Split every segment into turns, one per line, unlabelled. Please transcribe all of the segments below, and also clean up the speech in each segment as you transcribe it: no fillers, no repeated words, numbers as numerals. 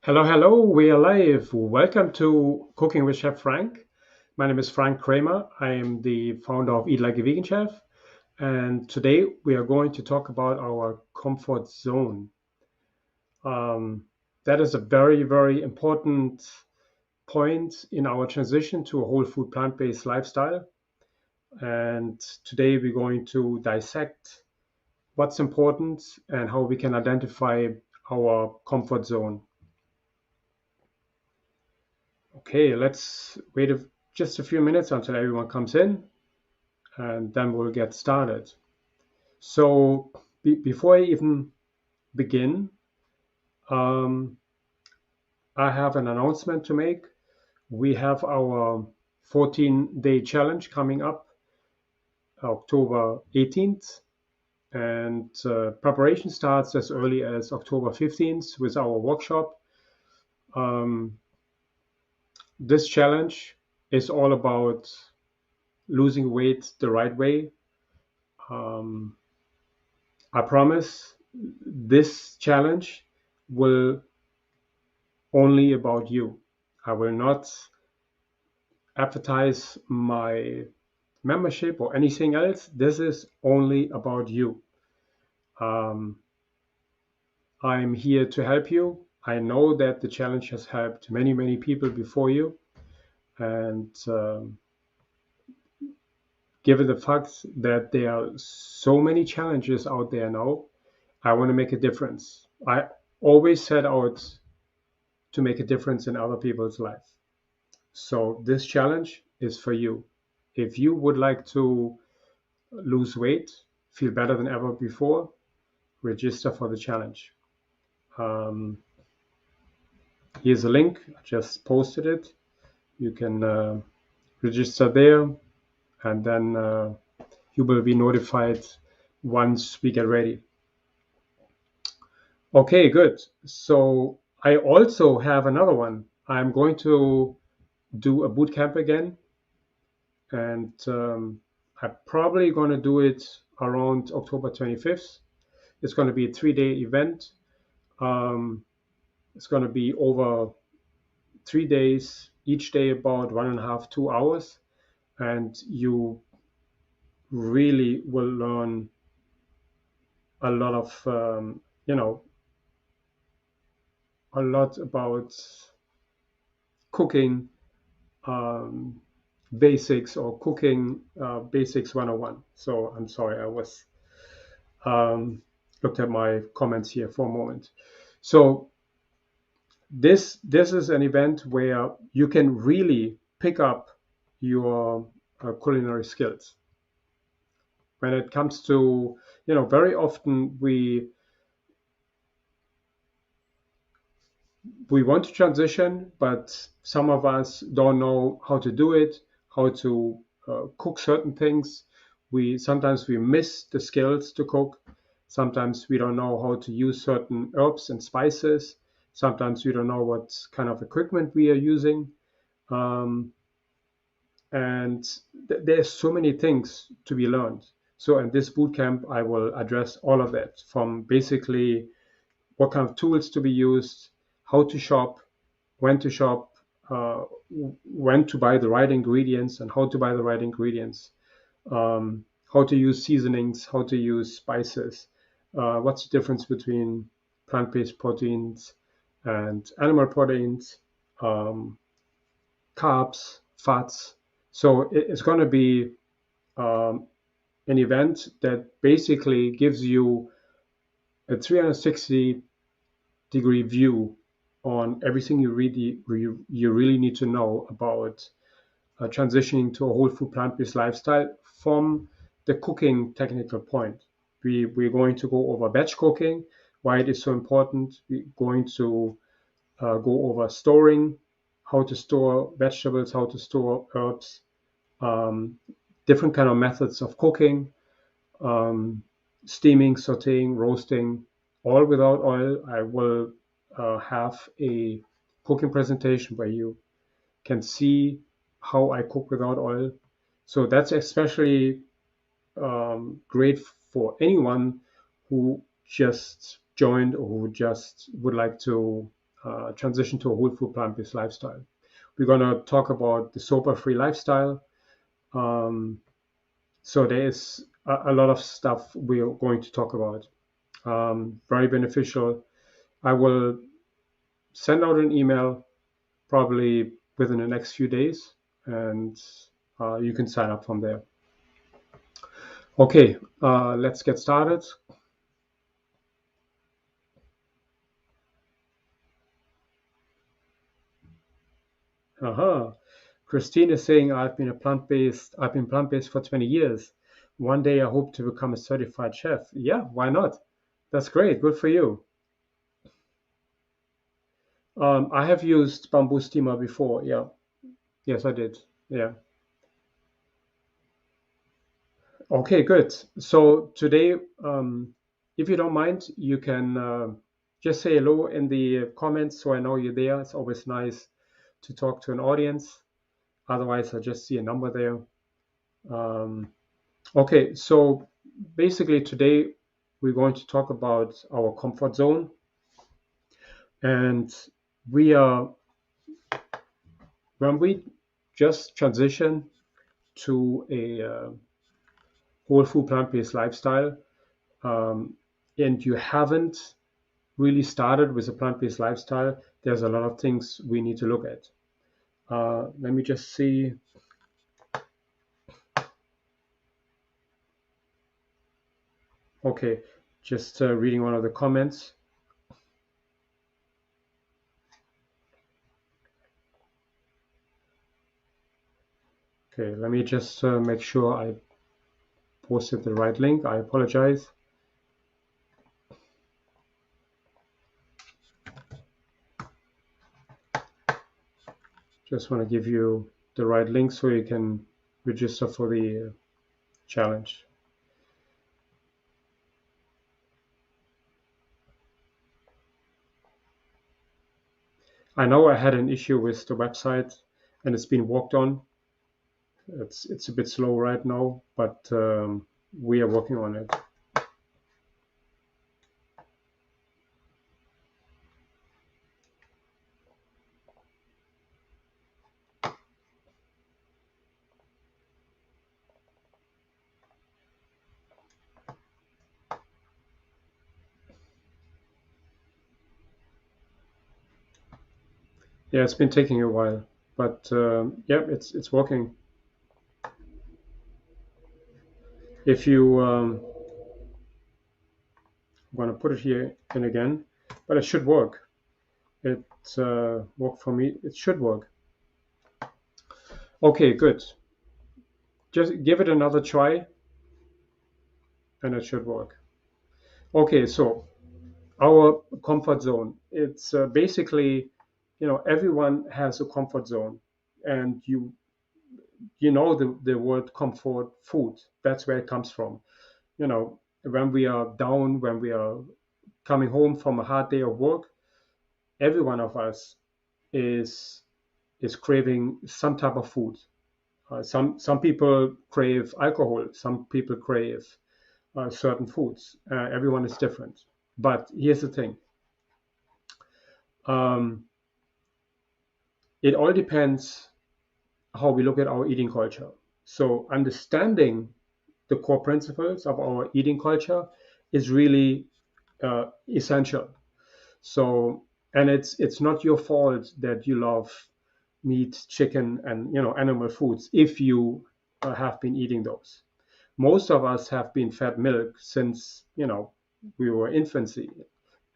Hello, hello, we are live. Welcome to Cooking with Chef Frank. My name is Frank Kramer. I am the founder of Eat Like a Vegan Chef. And today we are going to talk about our comfort zone. Um, that is a very, very important point in our transition to a whole food plant based lifestyle. And today we're going to dissect what's important and how we can identify our comfort zone. Okay, let's wait just a few minutes until everyone comes in, and then we'll get started. So, before I even begin, um, I have an announcement to make. We have our 14-day challenge coming up October 18th, and preparation starts as early as October 15th with our workshop. Um, this challenge is all about losing weight the right way. Um, I promise this challenge will only about you. I will not advertise my membership or anything else. This is only about you. Um, I'm here to help you. I know that the challenge has helped many, many people before you. And given the fact that there are so many challenges out there now, I want to make a difference. I always set out to make a difference in other people's lives. So this challenge is for you. If you would like to lose weight, feel better than ever before, register for the challenge. Um, Here's a link. I just posted it. You can register there, and then you will be notified once we get ready. Okay, good. So I also have another one. I'm going to do a boot camp again, and I'm probably going to do it around October 25th. It's going to be a 3-day event. Um, it's going to be over 3 days, each day about 1.5, 2 hours, and you really will learn a lot of, a lot about cooking um, basics or cooking basics 101. So I'm sorry, I was um, looked at my comments here for a moment. So this is an event where you can really pick up your culinary skills. When it comes to, very often we want to transition, but some of us don't know how to do it, how to cook certain things. We sometimes we miss the skills to cook. Sometimes we don't know how to use certain herbs and spices. Sometimes we don't know what kind of equipment we are using. Um, and there's so many things to be learned. So in this boot camp, I will address all of that, from basically what kind of tools to be used, how to shop, uh, when to buy the right ingredients and how to buy the right ingredients, how to use seasonings, how to use spices, what's the difference between plant-based proteins and animal proteins, um, carbs, fats. So it's going to be um, an event that basically gives you a 360-degree view on everything you really need to know about transitioning to a whole food plant-based lifestyle from the cooking technical point. We're going to go over batch cooking, why it is so important. We're going to go over storing, how to store vegetables, how to store herbs, um, different kind of methods of cooking, um, steaming, sauteing, roasting, all without oil. I will have a cooking presentation where you can see how I cook without oil. So that's especially great for anyone who just joined or who just would like to transition to a whole food plant-based lifestyle. We're going to talk about the sober-free lifestyle. Um, so there is a lot of stuff we're going to talk about. Very beneficial. I will send out an email probably within the next few days, and you can sign up from there. Okay, let's get started. Aha. Christine is saying I've been plant-based for 20 years. One day I hope to become a certified chef. Yeah, why not? That's great. Good for you. I have used bamboo steamer before. Yeah. Yes, I did. Yeah. Okay, good. So today, if you don't mind, you can just say hello in the comments so I know you're there. It's always nice to talk to an audience. Otherwise, I just see a number there. Um, okay, so basically today we're going to talk about our comfort zone, and we are when we just transition to a whole food plant-based lifestyle, um, and you haven't really started with a plant-based lifestyle, there's a lot of things we need to look at. Let me just see. Okay, just reading one of the comments. Okay, let me just make sure I posted the right link. I apologize. Just want to give you the right link so you can register for the challenge. I know I had an issue with the website and it's been worked on. It's a bit slow right now, but we are working on it. Yeah, it's been taking a while, but yeah, it's working. If you want to put it here in again, but it should work. It worked for me. It should work. Okay, good. Just give it another try, and it should work. Okay, so our comfort zone. It's basically, everyone has a comfort zone, and you know the word comfort food. That's where it comes from. When we are down, when we are coming home from a hard day of work, every one of us is is craving some type of food. Some people crave alcohol. Some people crave certain foods. Everyone is different. But here's the thing. Um, it all depends how we look at our eating culture. So understanding the core principles of our eating culture is really essential. So, and it's not your fault that you love meat, chicken, and animal foods if you have been eating those. Most of us have been fed milk since we were infancy,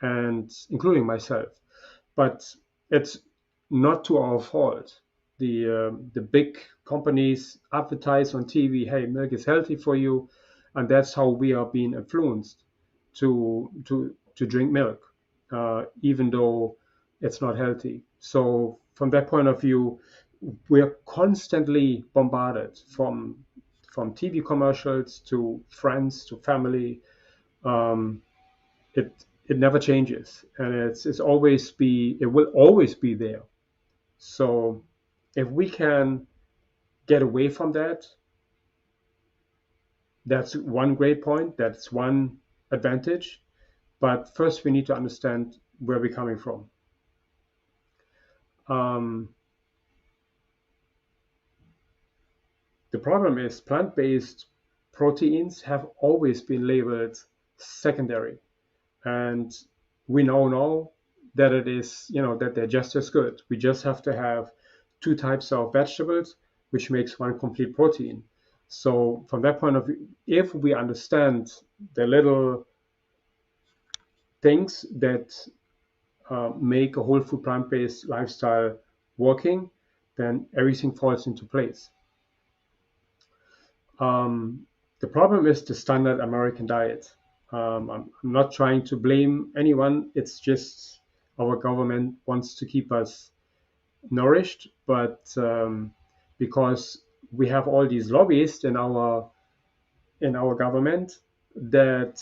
and including myself. But it's not to our fault. The big companies advertise on TV, "Hey, milk is healthy for you," and that's how we are being influenced to drink milk, even though it's not healthy. So from that point of view, we are constantly bombarded from TV commercials to friends to family. Um, it never changes, and it will always be there. So if we can get away from that, that's one great point. That's one advantage. But first, we need to understand where we're coming from. Um, the problem is plant-based proteins have always been labeled secondary, and we now know that it is, that they're just as good. We just have to have two types of vegetables, which makes one complete protein. So from that point of view, if we understand the little things that make a whole food plant-based lifestyle working, then everything falls into place. Um, the problem is the standard American diet. I'm not trying to blame anyone. It's just our government wants to keep us nourished, but because we have all these lobbyists in our government that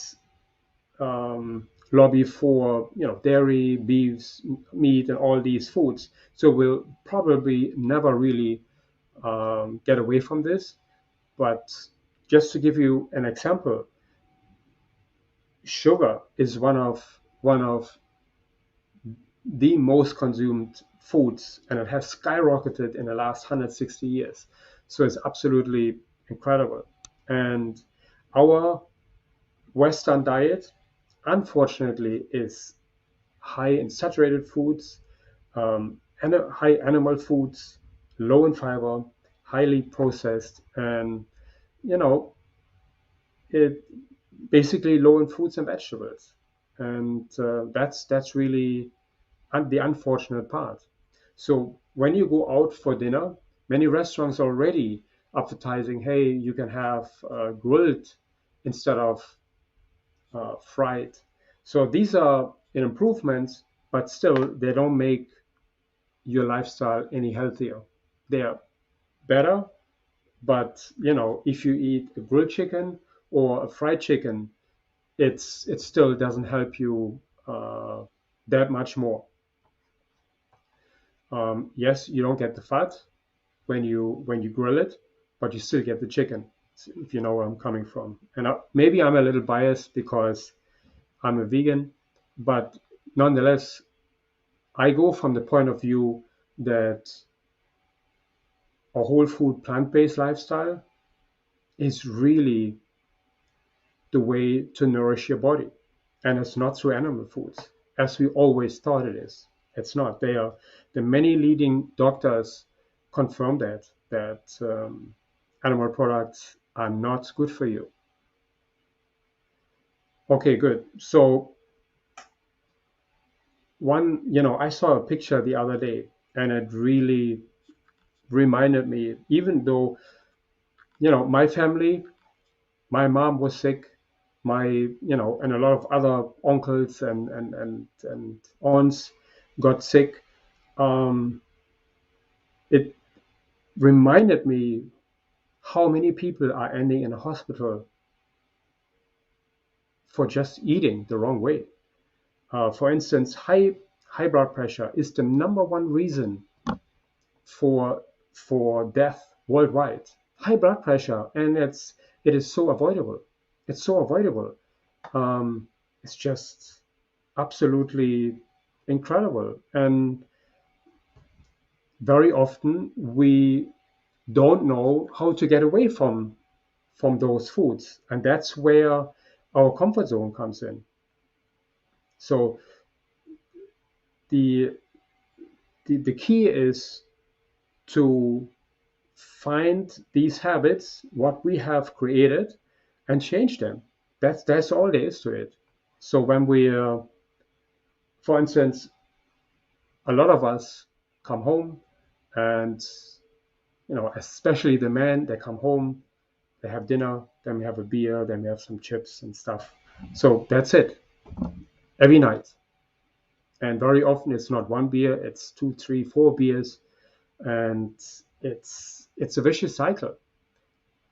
lobby for dairy, beefs, meat, and all these foods. So we'll probably never really get away from this. But just to give you an example, sugar is one of the most consumed foods, and it has skyrocketed in the last 160 years. So it's absolutely incredible. And our Western diet, unfortunately, is high in saturated foods, high animal foods, low in fiber, highly processed, and you know, it basically low in fruits and vegetables, and that's really the unfortunate part. So when you go out for dinner, many restaurants are already advertising, hey, you can have grilled instead of fried. So these are improvements, but still they don't make your lifestyle any healthier. They are better, but if you eat a grilled chicken or a fried chicken, it still doesn't help you that much more. Yes, you don't get the fat when you grill it, but you still get the chicken, if you know where I'm coming from. And maybe I'm a little biased because I'm a vegan, but nonetheless, I go from the point of view that a whole food plant-based lifestyle is really the way to nourish your body. And it's not through animal foods, as we always thought it is. It's not. The many leading doctors confirm that animal products are not good for you. Okay, good. So I saw a picture the other day, and it really reminded me, even though, my family, my mom was sick, and a lot of other uncles and aunts got sick. Um, it reminded me how many people are ending in a hospital for just eating the wrong way. For instance, high blood pressure is the number one reason for death worldwide. High blood pressure, and it is so avoidable. It's so avoidable. Um, it's just absolutely incredible. And very often we don't know how to get away from those foods, and that's where our comfort zone comes in. So the the key is to find these habits, what we have created, and change them. That's all there is to it. So when for instance, a lot of us come home, and especially the men, they come home, they have dinner, then we have a beer, then we have some chips and stuff. So that's it every night. And very often it's not one beer, it's two, three, four beers, and it's a vicious cycle.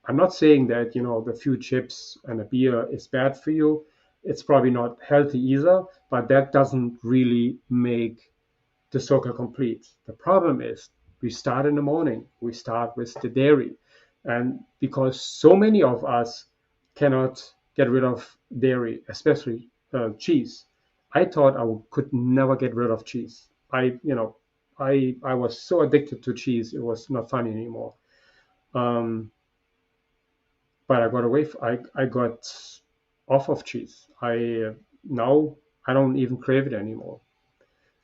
I'm not saying that the few chips and a beer is bad for you. It's probably not healthy either, but that doesn't really make the circle complete. The problem is we start in the morning, we start with the dairy. And because so many of us cannot get rid of dairy, especially cheese, I thought I could never get rid of cheese. I was so addicted to cheese, it was not funny anymore. Um, but I got away. I got off of cheese. Now I don't even crave it anymore.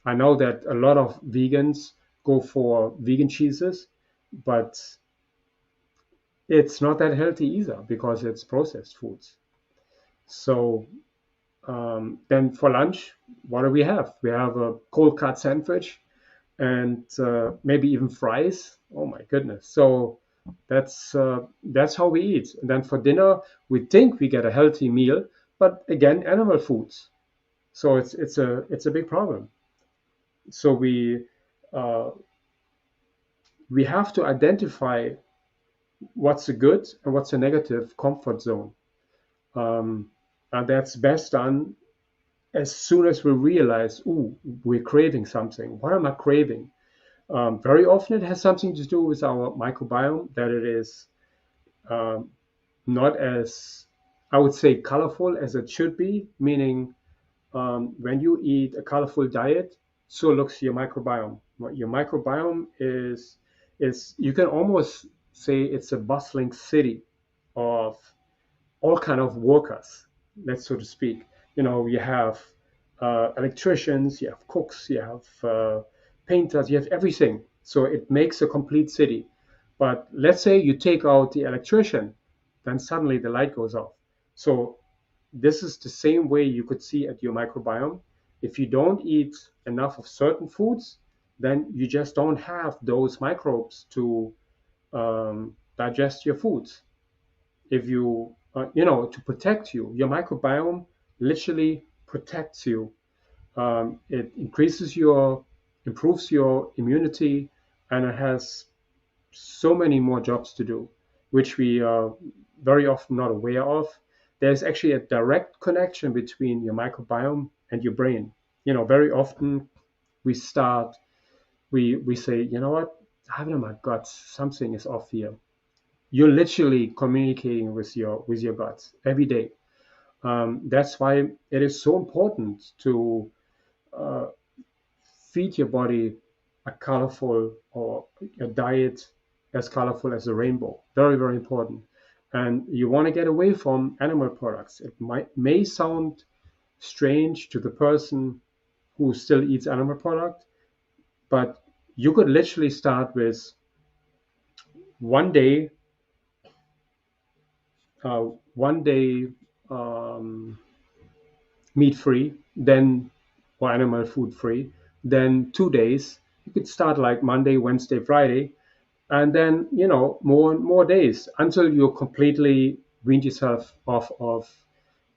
I know that a lot of vegans go for vegan cheeses, but it's not that healthy either because it's processed foods. So then for lunch, what do we have? We have a cold cut sandwich and maybe even fries. Oh my goodness! So that's how we eat. And then for dinner, we think we get a healthy meal, but again, animal foods. So it's a big problem. So uh, we have to identify what's a good and what's a negative comfort zone, um, and that's best done as soon as we realize, ooh, we're craving something. What am I craving? Very often it has something to do with our microbiome, that it is um, not as, I would say, colorful as it should be, meaning when you eat a colorful diet, so looks your microbiome. What your microbiome is you can almost say it's a bustling city of all kind of workers, let's so to speak. You have electricians, you have cooks, you have painters, you have everything. So it makes a complete city. But let's say you take out the electrician, then suddenly the light goes off. So this is the same way you could see at your microbiome. If you don't eat enough of certain foods, then you just don't have those microbes to digest your foods. If to protect you, your microbiome literally protects you. It improves your immunity, and it has so many more jobs to do, which we are very often not aware of. There's actually a direct connection between your microbiome and your brain. Very often we start, we say, you know what, I have it in my guts, something is off here. You're literally communicating with your guts every day. That's why it is so important to uh, feed your body a colorful or a diet as colorful as a rainbow. Very, very important. And you want to get away from animal products. It may sound strange to the person who still eats animal product, but you could literally start with one day, uh, one day um, meat free, then or animal food free, then 2 days. You could start like Monday, Wednesday, Friday, and then more and more days until you completely wean yourself off of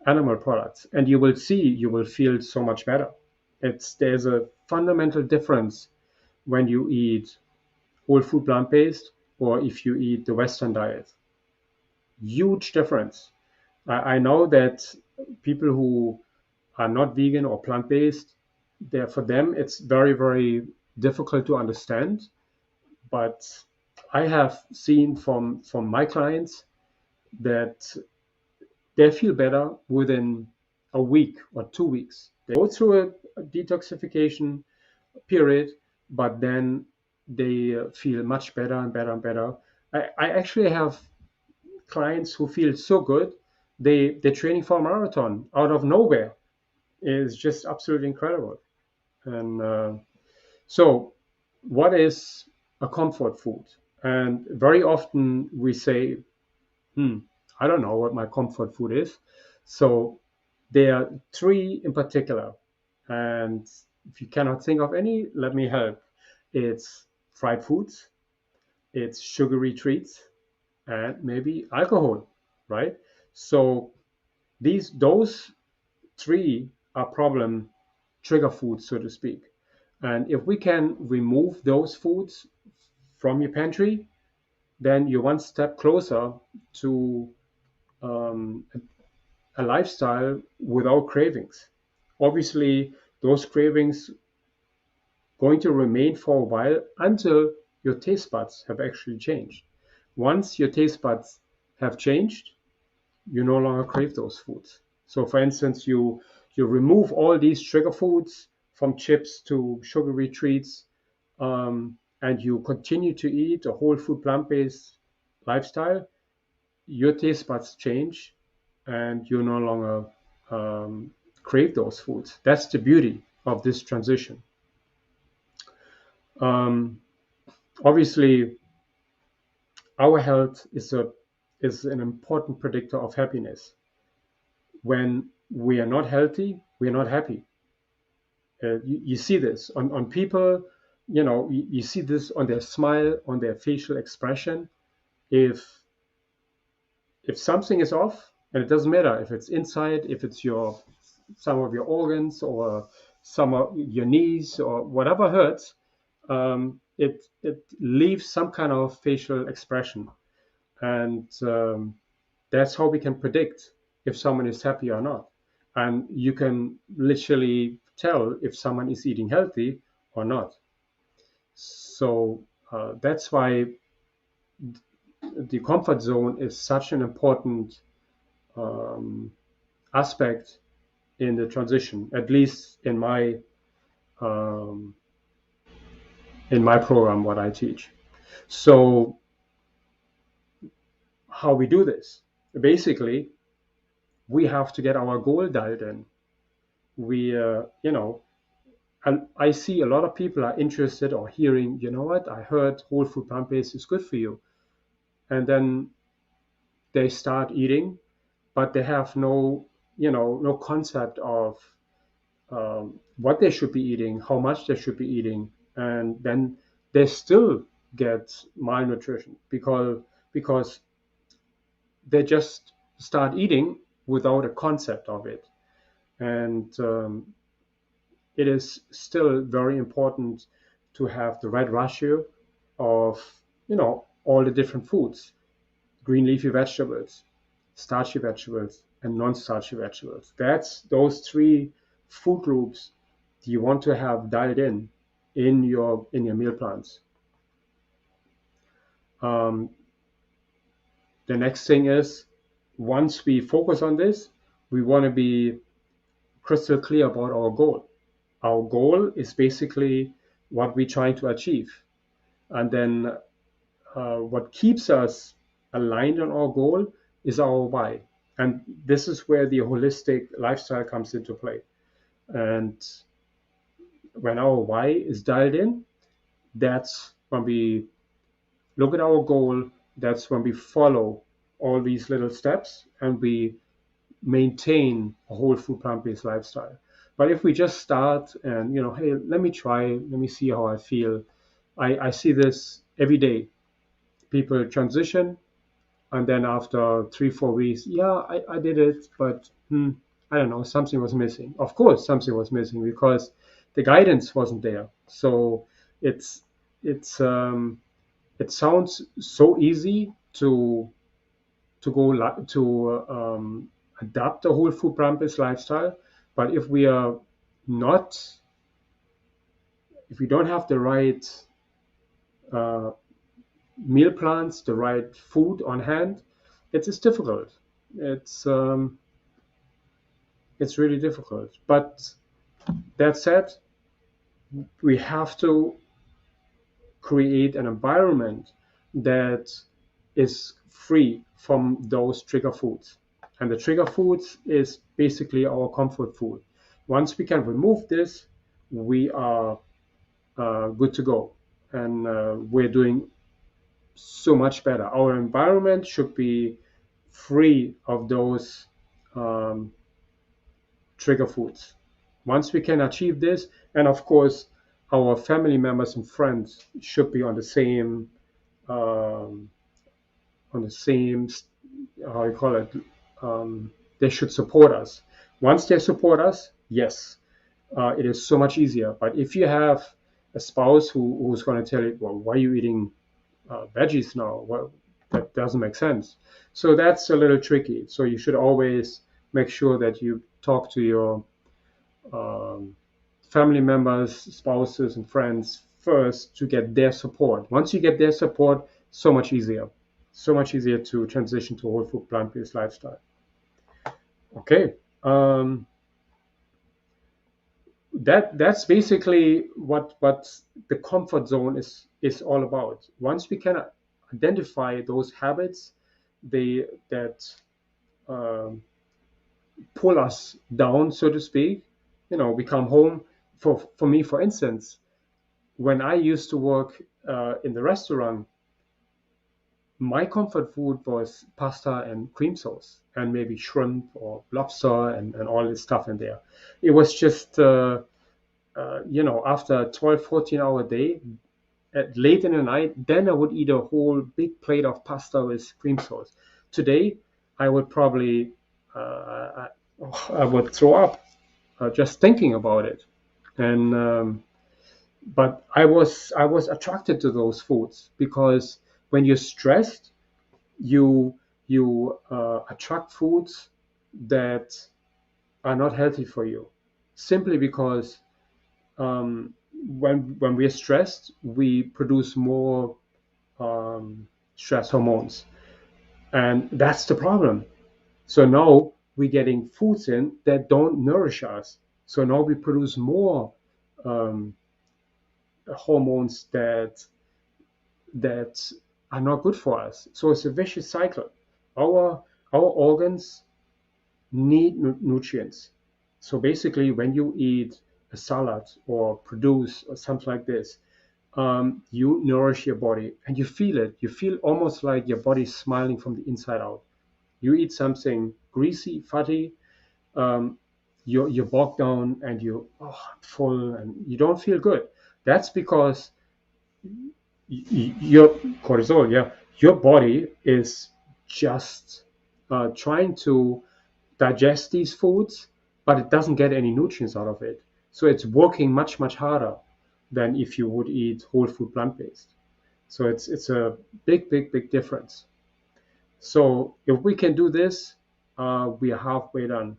animal products, and you will feel so much better. There's a fundamental difference when you eat whole food plant based or if you eat the Western diet. Huge difference. I know that people who are not vegan or plant based, for them it's very, very difficult to understand. But I have seen from my clients that they feel better within a week or 2 weeks. They go through a detoxification period, but then they feel much better and better and better. I actually have clients who feel so good, they're training for a marathon out of nowhere. It's just absolutely incredible. And so, what is a comfort food? And very often we say, hmm, I don't know what my comfort food is. So there are three in particular. And if you cannot think of any, let me help. It's fried foods, it's sugary treats, and maybe alcohol, right? So those three are problem trigger foods, so to speak. And if we can remove those foods from your pantry, then you're one step closer to um, a lifestyle without cravings. Obviously, those cravings going to remain for a while until your taste buds have actually changed. Once your taste buds have changed, you no longer crave those foods. So, for instance, you remove all these trigger foods from chips to sugary treats, and you continue to eat a whole food plant-based lifestyle, your taste buds change and you no longer crave those foods. That's the beauty of this transition. Um, Obviously, our health is an important predictor of happiness. When we are not healthy, we are not happy. You see this on people, you see this on their smile, on their facial expression. If something is off, and it doesn't matter if it's inside, if it's some of your organs or some of your knees or whatever hurts, it leaves some kind of facial expression, and that's how we can predict if someone is happy or not. And you can literally tell if someone is eating healthy or not. So that's why the comfort zone is such an important um, aspect in the transition, at least um, in my program, what I teach. So how we do this? Basically, we have to get our goal dialed in. And I see a lot of people are interested or hearing, you know what, I heard whole food plant-based is good for you. And then they start eating, but they have no concept of what they should be eating, how much they should be eating, and then they still get malnutrition because they just start eating without a concept of it. And it is still very important to have the right ratio of all the different foods: green leafy vegetables, starchy vegetables, and non-starchy vegetables. That's those three food groups you want to have dialed in your meal plans. Um, the next thing is, once we focus on this, we want to be crystal clear about our goal. Our goal is basically what we're trying to achieve, and then what keeps us aligned on our goal is our why. And this is where the holistic lifestyle comes into play. And when our why is dialed in, that's when we look at our goal, that's when we follow all these little steps and we maintain a whole food plant-based lifestyle. But if we just start and, hey, let me try, let me see how I feel. I see this every day. People transition, and then after 3 4 weeks, yeah, I did it, but I don't know, something was missing. Of course something was missing because the guidance wasn't there. So it's it's it sounds so easy to adapt a whole food plant-based lifestyle, but not if we don't have the right uh, meal plans, the right food on hand, it's difficult. It's um, it's really difficult. But that said, we have to create an environment that is free from those trigger foods. And the trigger foods is basically our comfort food. Once we can remove this, we are good to go. And we're doing so much better. Our environment should be free of those um, trigger foods. Once we can achieve this, and of course, our family members and friends should be um, on the same, how you call it, they should support us. Once they support us, yes, it is so much easier. But if you have a spouse who's going to tell you, well, why are you eating veggies now? Well, that doesn't make sense. So that's a little tricky. So you should always make sure that you talk to your um, family members, spouses, and friends first to get their support. Once you get their support, so much easier. So much easier to transition to a whole food plant-based lifestyle. Okay. that's basically what the comfort zone is all about. Once we can identify those habits, they that um, pull us down, so to speak. We come home. For me, for instance, when I used to work in the restaurant, my comfort food was pasta and cream sauce and maybe shrimp or lobster and all this stuff in there. It was just after a 12, 14-hour day, at late in the night, then I would eat a whole big plate of pasta with cream sauce. Today, I would probably I would throw up just thinking about it. And but I was attracted to those foods because when you're stressed, you attract foods that are not healthy for you, simply because when we're stressed, we produce more stress hormones, and that's the problem. So now we're getting foods in that don't nourish us. So now we produce more um, hormones that are not good for us. So it's a vicious cycle. Our organs need nutrients. So basically, when you eat a salad or produce or something like this, you nourish your body and you feel it. You feel almost like your body's smiling from the inside out. You eat something greasy, fatty, um, you're bogged down and you're full and you don't feel good. That's because your cortisol, yeah, your body is just trying to digest these foods, but it doesn't get any nutrients out of it. So it's working much, much harder than if you would eat whole food plant based. So it's a big, big, big difference. So if we can do this, we are halfway done.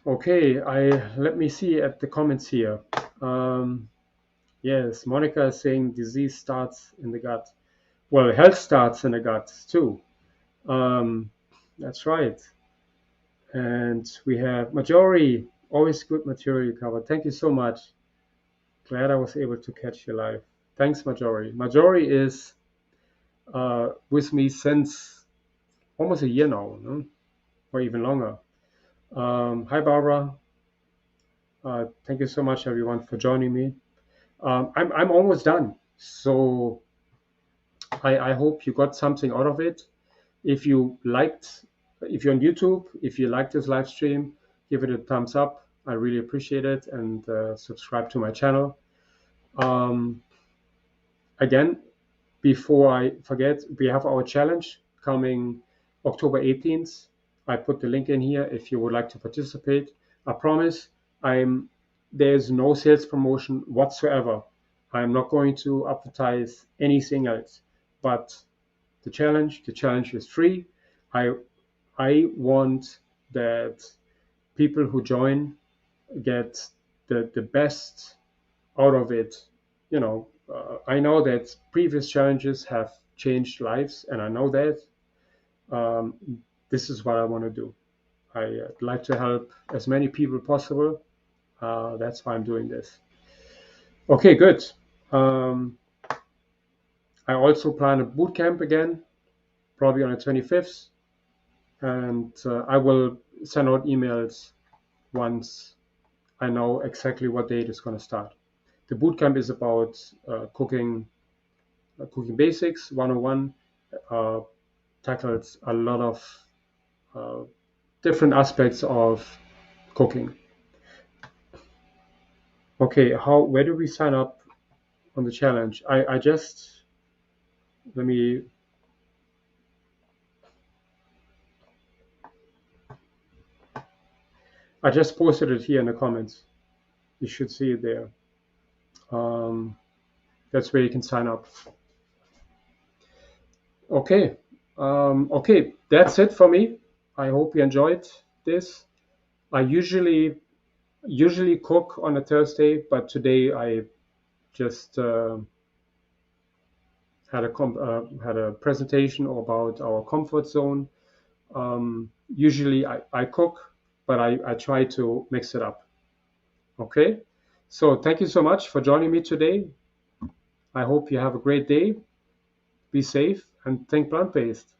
Okay, I let me see at the comments here. Um, yes, Monica is saying disease starts in the gut. Well, health starts in the gut too. Um, that's right. And we have Majori, always good material you covered. Thank you so much. Glad I was able to catch you live. Thanks, Majori. Majori is with me since almost a year now, no? Or even longer. Hi, Barbara. Thank you so much, everyone, for joining me. I'm almost done. So I hope you got something out of it. If you liked, if you're on YouTube, if you like this live stream, give it a thumbs up. I really appreciate it, and subscribe to my channel. Um, Again, before I forget, we have our challenge coming October 18th. I put the link in here if you would like to participate. I promise there's no sales promotion whatsoever. I'm not going to advertise anything else. But the challenge is free. I I want that people who join get the best out of it. I know that previous challenges have changed lives, and I know that. Um, this is what I want to do. I'd like to help as many people possible. That's why I'm doing this. Okay, good. Um, I also plan a boot camp again, probably on the 25th, and I will send out emails once I know exactly what date it's going to start. The boot camp is about cooking basics 101. Uh, Tackles a lot of uh, different aspects of cooking. Okay, where do we sign up on the challenge? I just let me I just posted it here in the comments. You should see it there. Um, that's where you can sign up. Okay, okay, that's it for me. I hope you enjoyed this. I usually cook on a Thursday, but today I just had a presentation about our comfort zone. Usually I cook. but I try to mix it up. Okay? So thank you so much for joining me today. I hope you have a great day. Be safe and think plant based.